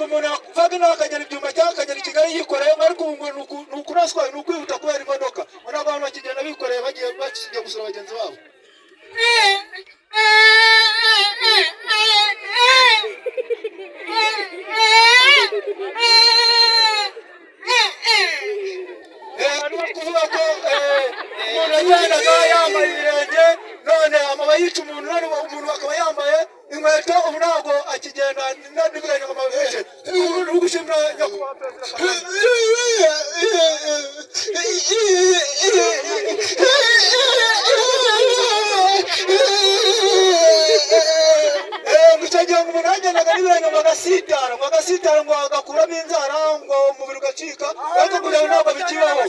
ngo umuntu vaga nakagera ibyuma cyakagera Kigali yikoreye ariko ngo nukuraswa nukwihuta kubera imodoka muri abantu bakigenda bikoreye bagiye bakigiye gusura bagenzi babo kuvuga ko umuntu agenda yambaye ibirenge none amaba yica umuntu none umuntu akaba yambaye inkweto ubu ntabwo akigenda n'ibirenge ngo amabice ubu gushimira nyakubahwa gucagira ngo umuntu agendaga n'ibirenge ngo agasitara ngo agakuramo inzara ngo umubiri ugacika ariko kugira ngo ntabwo bikibaho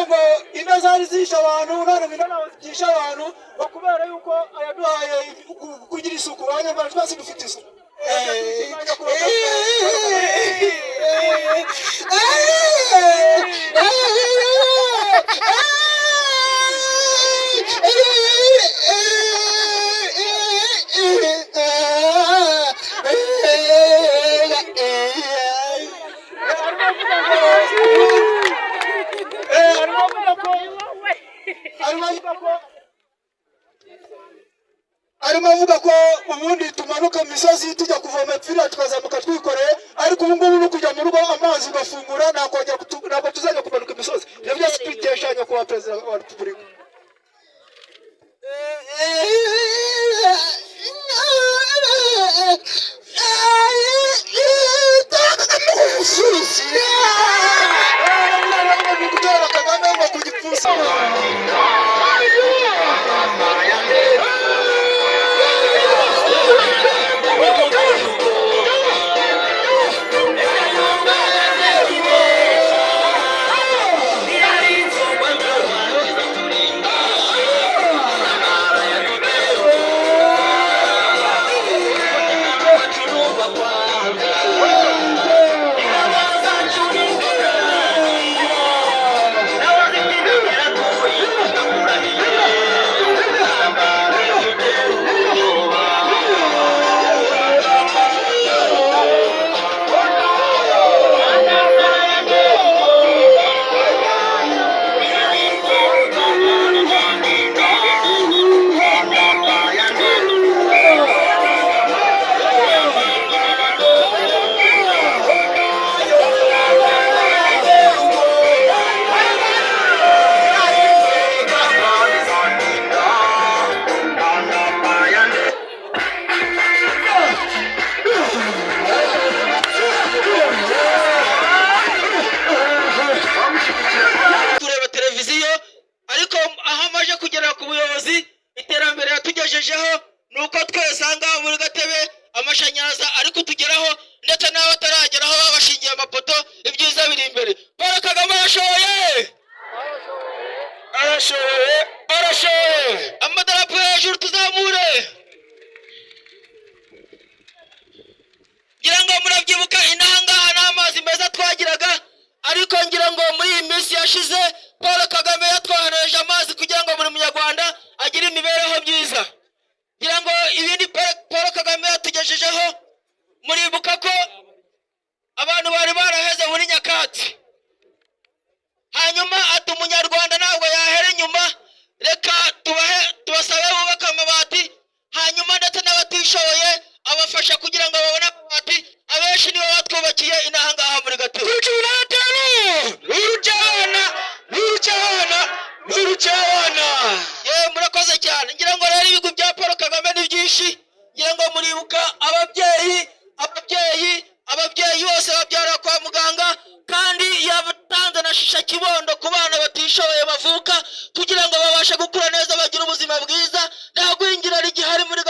ngo inda zari zisha abantu none minana zisha abantu bakubera yuko ayaduhaye kugira isuku abanyarwanda twese dufite isuku arimo avuga ko ubundi tumanuka mu misozi tujya kuvoma ipfira tukazamuka twikoreye ariko ubu ngubu no kujya mu rugo amazi ugafungura ntabwo tuzajya kumanuka imisozi ibyo byose twiteshanya kuba perezida wa repubulika gutera Kagame ngo kugipfusa nuko twese ngaho muri Gatebe amashanyarazi ariko tugeraho ndetse naho tarageraho babashingiye amapoto ibyiza biri imbere Paul Kagame arashoye amadarapo hejuru tuzamure ngira ngo murabyibuka inangaha n'amazi meza twagiraga ariko ngira ngo muri iyi minsi yashize Paul Kagame yatwahaneje amazi kugira ngo buri munyarwanda agire imibereho myiza ngira ngo ibindi Paul Kagame yatugejejeho muribuka ko abantu bari baraheze muri nyakatsi hanyuma ati umunyarwanda ntabwo yahera inyuma reka tubasabe bubaka amabati hanyuma ndetse n'abatishoboye abafasha kugira ngo babone amabati abenshi nibo batwubakiye inahangaha muri Gatebe murakoze cyane ngira ngo rero ibigo bya Paul Kagame ni byinshi ngira ngo muribuka ababyeyi bose babyara kwa muganga kandi yabatanze na shisha kibondo ku bana batishoboye bavuka kugira ngo babashe gukura neza bagira ubuzima bwiza nta gwingira rigihari muri